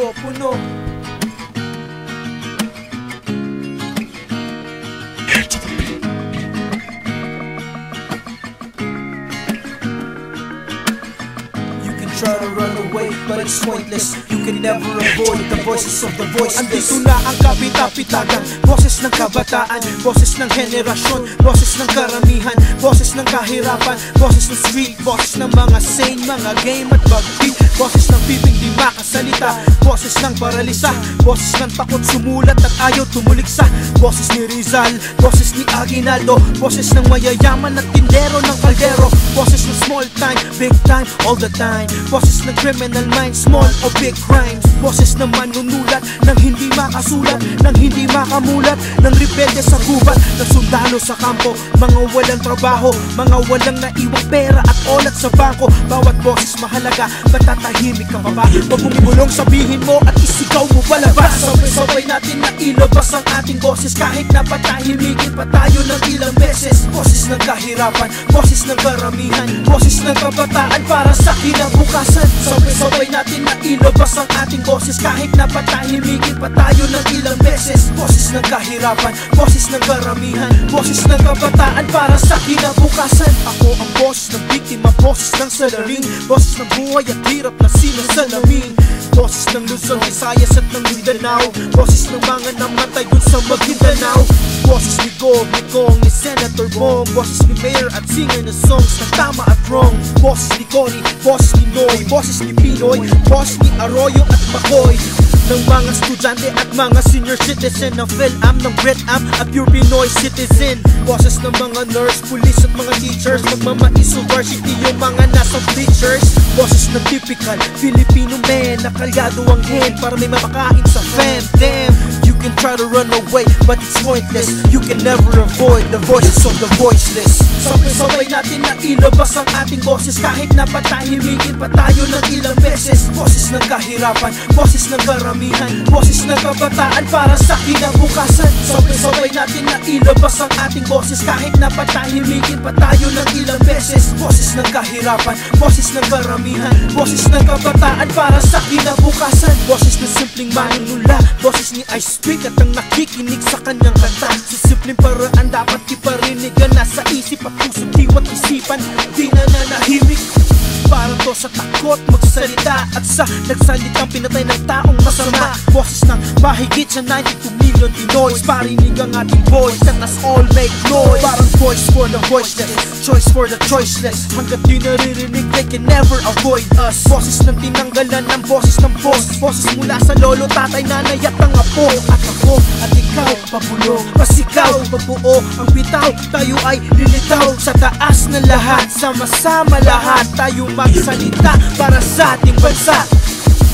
mikropono. Try to run away, but it's pointless. You can never avoid the voices of the voiceless. Andito na ang kapitapitagan, boses ng kabataan, boses ng henerasyon, boses ng karamihan, boses ng kahirapan, boses ng street, boses ng mga sane, mga game at bagbeat, boses ng bibing di makasalita, boses ng paralisa, boses ng takot sumulat at ayaw tumuligsa, boses ni Rizal, boses ni Aguinaldo, boses ng mayayaman at tindero ng kaldero, boses ng small time, big time, all the time, boses ng criminal minds, small o big crimes, boses ng manunulat, ng hindi makasulat, ng hindi makamulat, ng rebelde sa gubat, ng sundalo sa kampo, mga walang trabaho, mga walang naiwang pera at olat sa bangko. Bawat boses mahalaga, matatahimik ka pa ba? Huwag mong ibulong, sabihin mo at isigaw mo palabas. Sabay-sabay natin na ilabas ang ating boses, kahit na patahimikin pa tayo ng ilang beses. Boses ng kahirapan, boses ng karamihan, boses ng kabataan para sa kinabukasan. Sabay-sabay natin na ilabas ang ating boses, kahit na patahimikin pa tayo ng ilang beses. Boses ng kahirapan, boses ng karamihan, boses ng kabataan para sa kinabukasan. Ako ang boss ng biktima, boses ng salarin, boses ng buhay at hirap na sinasalamin, boses ng Luzon, Visayas at ng Mindanao, boses ng mga namatay dun sa Maguindanao, boses ni Gob, ni Kong, ni Senator Bong, boses ni Mayor at singer na songs ng tama at wrong, boses ni Connie, boses ni Noy, boses ni Pinoy, boses ni Arroyo at Makoy, ng mga estudyante at mga senior citizen ng PhilAm, ng BritAm at pure Pinoy citizen, boses ng mga nurse, police at mga teachers, magmamais varsity yung mga nasa bleachers, boses ng typical Filipino man na kalyado ang hen para may mapakain sa fam. Damn, you can try to run away, but it's pointless. You can never avoid the voices of the voiceless. Sabay-sabay natin na ilabas ang ating boses, kahit na patahimikin pa tayo ng ilang beses. Boses ng kahirapan, boses ng karamihan, boses ng kabataan para sa kinabukasan. Sabay-sabay natin na ilabas ang ating boses, kahit na patahimikin pa tayo ng ilang beses. Boses ng kahirapan, boses ng karamihan, boses ng kabataan para sa kinabukasan. Boses ng simpleng manunula, boses ni Ice Speak at ang nakikinig sa kanyang kanta. Sa simpleng paraan dapat iparinigan, nasa isip at puso, diwa at isipan, di na nanahimik. Parang to sa takot magsalita at sa nagsalitang pinatay ng taong masama. Boses ng mahigit sa 92 million Pinoys, parinig ang ating voice, let us all make noise. Parang voice for the voiceless, choice for the choiceless, hanggat di naririnig they can never avoid us. Boses ng tinanggalan ng boses ng boss, boses mula sa lolo, tatay, nanay at ang apo. At ako at ikaw, pabulong, pasigaw, pagbuo ang bitaw, tayo ay lilitaw sa taas ng lahat. Sama-sama lahat tayo magsalita para sa ating bansa.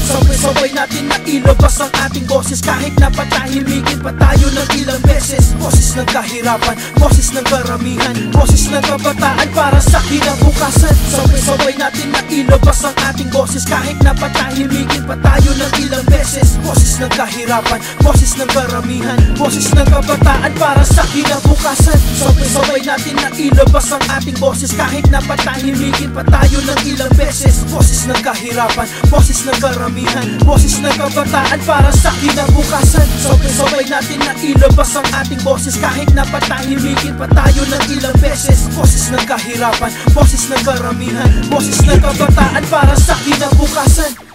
Sabay-sabay natin na ilabas ang ating boses, kahit na patahimikin pa tayo ng ilang beses. Boses ng kahirapan, boses ng karamihan, boses ng kabataan para sa kinabukasan. Sabay-sabay natin na ilabas ang ating boses, kahit na patahimikin pa tayo ng ilang beses. Boses ng kahirapan, boses ng karamihan, boses ng kabataan para sa kinabukasan. Sabay-sabay natin na ilabas ang ating boses, kahit na patahimikin pa tayo ng ilang beses. Boses ng kahirapan, boses ng karamihan, boses ng kabataan para sa kinabukasan. Sabay-sabay natin na ilabas ang ating boses, kahit na patahimikin pa tayo ng ilang beses. Boses ng kahirapan, boses ng karamihan, boses ng kabataan para sa kinabukasan.